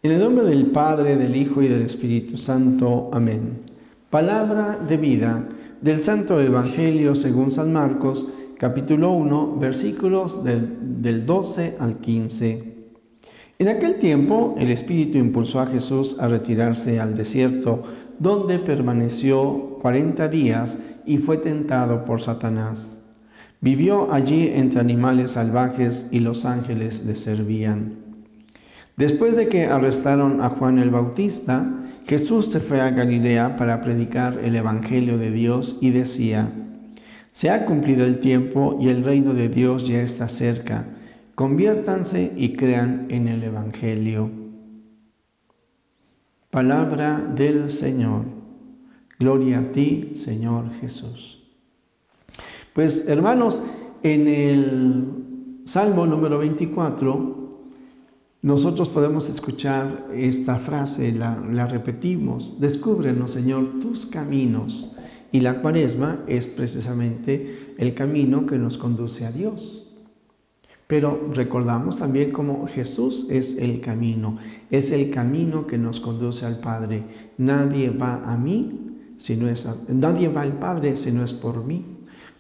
En el nombre del Padre, del Hijo y del Espíritu Santo. Amén. Palabra de vida del Santo Evangelio según San Marcos, capítulo 1, versículos del 12 al 15. En aquel tiempo, el Espíritu impulsó a Jesús a retirarse al desierto, donde permaneció 40 días y fue tentado por Satanás. Vivió allí entre animales salvajes y los ángeles le servían. Después de que arrestaron a Juan el Bautista, Jesús se fue a Galilea para predicar el Evangelio de Dios y decía: «Se ha cumplido el tiempo y el reino de Dios ya está cerca. Conviértanse y crean en el Evangelio». Palabra del Señor. Gloria a ti, Señor Jesús. Pues, hermanos, en el Salmo número 24, nosotros podemos escuchar esta frase, la repetimos: «Descúbrenos, Señor, tus caminos». Y la Cuaresma es precisamente el camino que nos conduce a Dios. Pero recordamos también cómo Jesús es el camino que nos conduce al Padre. Nadie va nadie va al Padre si no es por mí.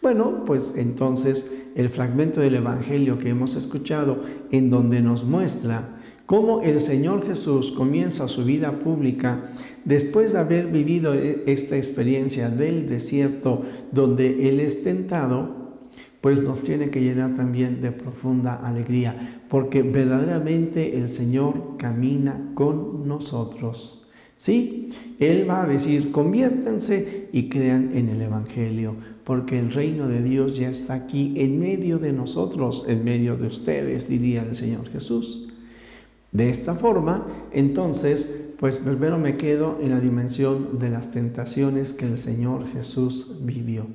Bueno, pues entonces el fragmento del Evangelio que hemos escuchado, en donde nos muestra cómo el Señor Jesús comienza su vida pública después de haber vivido esta experiencia del desierto donde Él es tentado, pues nos tiene que llenar también de profunda alegría, porque verdaderamente el Señor camina con nosotros. Sí, Él va a decir: conviértanse y crean en el Evangelio, porque el reino de Dios ya está aquí en medio de nosotros, en medio de ustedes, diría el Señor Jesús. De esta forma, entonces, pues primero me quedo en la dimensión de las tentaciones que el Señor Jesús vivió.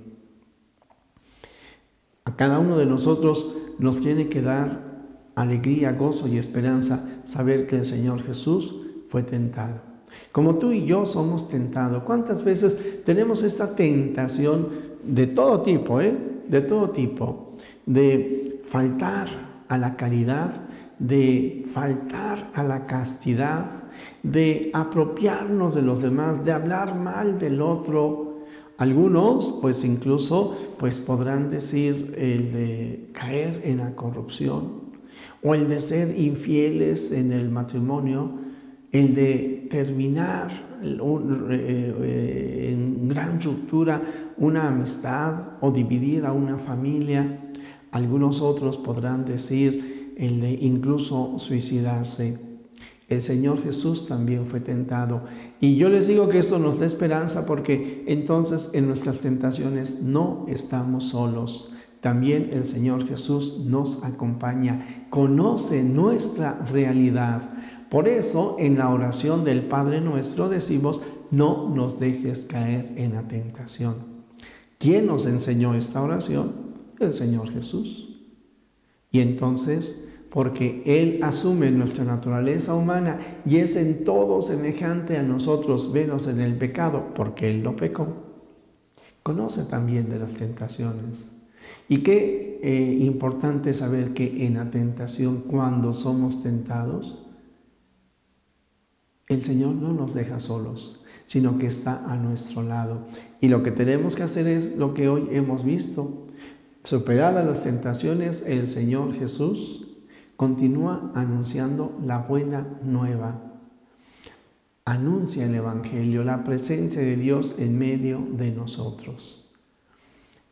A cada uno de nosotros nos tiene que dar alegría, gozo y esperanza saber que el Señor Jesús fue tentado. Como tú y yo somos tentados. ¿Cuántas veces tenemos esta tentación de todo tipo, de todo tipo, de faltar a la caridad, de faltar a la castidad, de apropiarnos de los demás, de hablar mal del otro? Algunos, pues incluso, pues podrán decir el de caer en la corrupción, o el de ser infieles en el matrimonio, el de terminar en gran ruptura una amistad o dividir a una familia. Algunos otros podrán decir el de incluso suicidarse. El Señor Jesús también fue tentado. Y yo les digo que esto nos da esperanza, porque entonces en nuestras tentaciones no estamos solos. También el Señor Jesús nos acompaña, conoce nuestra realidad. Por eso en la oración del Padre Nuestro decimos: no nos dejes caer en la tentación. ¿Quién nos enseñó esta oración? El Señor Jesús. Y entonces, porque Él asume nuestra naturaleza humana y es en todo semejante a nosotros, menos en el pecado, porque Él no pecó, conoce también de las tentaciones. Y qué importante saber que en la tentación, cuando somos tentados, el Señor no nos deja solos, sino que está a nuestro lado. Y lo que tenemos que hacer es lo que hoy hemos visto. Superadas las tentaciones, el Señor Jesús continúa anunciando la buena nueva. Anuncia el Evangelio, la presencia de Dios en medio de nosotros.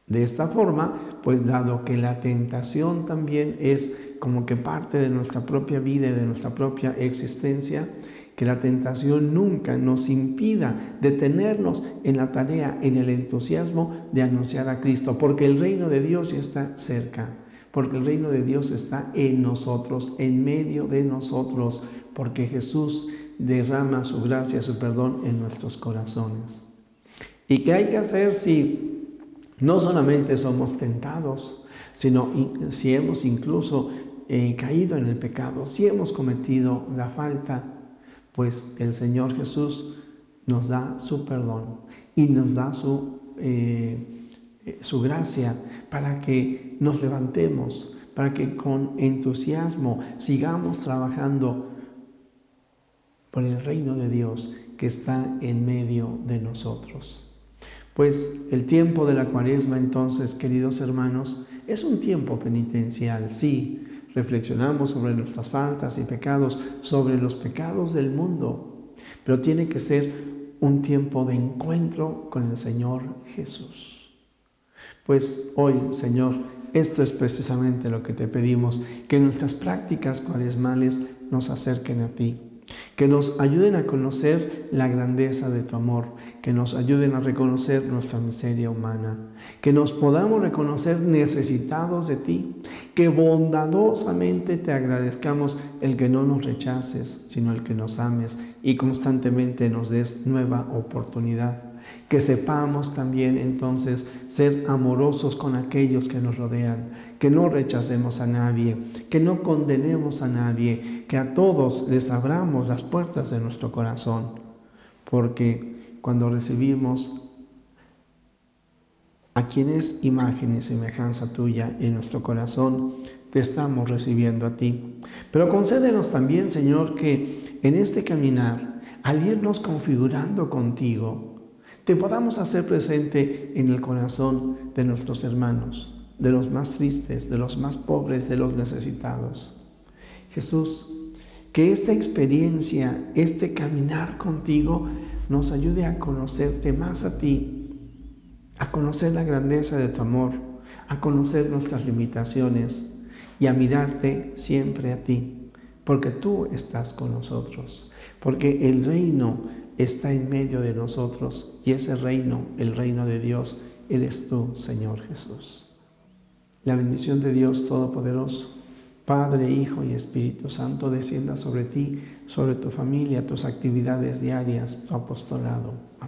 De esta forma, pues dado que la tentación también es como que parte de nuestra propia vida y de nuestra propia existencia, que la tentación nunca nos impida detenernos en la tarea, en el entusiasmo de anunciar a Cristo, porque el reino de Dios ya está cerca, porque el reino de Dios está en nosotros, en medio de nosotros, porque Jesús derrama su gracia, su perdón en nuestros corazones. ¿Y qué hay que hacer si no solamente somos tentados, sino si hemos incluso caído en el pecado, si hemos cometido la falta? Pues el Señor Jesús nos da su perdón y nos da su gracia para que nos levantemos, para que con entusiasmo sigamos trabajando por el reino de Dios que está en medio de nosotros. Pues el tiempo de la Cuaresma, entonces, queridos hermanos, es un tiempo penitencial. Sí, reflexionamos sobre nuestras faltas y pecados, sobre los pecados del mundo, pero tiene que ser un tiempo de encuentro con el Señor Jesús. Pues hoy, Señor, esto es precisamente lo que te pedimos, que nuestras prácticas cuaresmales nos acerquen a ti, que nos ayuden a conocer la grandeza de tu amor, que nos ayuden a reconocer nuestra miseria humana, que nos podamos reconocer necesitados de ti, que bondadosamente te agradezcamos el que no nos rechaces, sino el que nos ames y constantemente nos des nueva oportunidad. Que sepamos también entonces ser amorosos con aquellos que nos rodean, que no rechacemos a nadie, que no condenemos a nadie, que a todos les abramos las puertas de nuestro corazón, porque cuando recibimos a quien es imagen y semejanza tuya en nuestro corazón, te estamos recibiendo a ti. Pero concédenos también, Señor, que en este caminar, al irnos configurando contigo, te podamos hacer presente en el corazón de nuestros hermanos, de los más tristes, de los más pobres, de los necesitados. Jesús, que esta experiencia, este caminar contigo, nos ayude a conocerte más a ti, a conocer la grandeza de tu amor, a conocer nuestras limitaciones y a mirarte siempre a ti, porque tú estás con nosotros, porque el reino está en medio de nosotros y ese reino, el reino de Dios, eres tú, Señor Jesús. La bendición de Dios Todopoderoso, Padre, Hijo y Espíritu Santo, descienda sobre ti, sobre tu familia, tus actividades diarias, tu apostolado. Amén.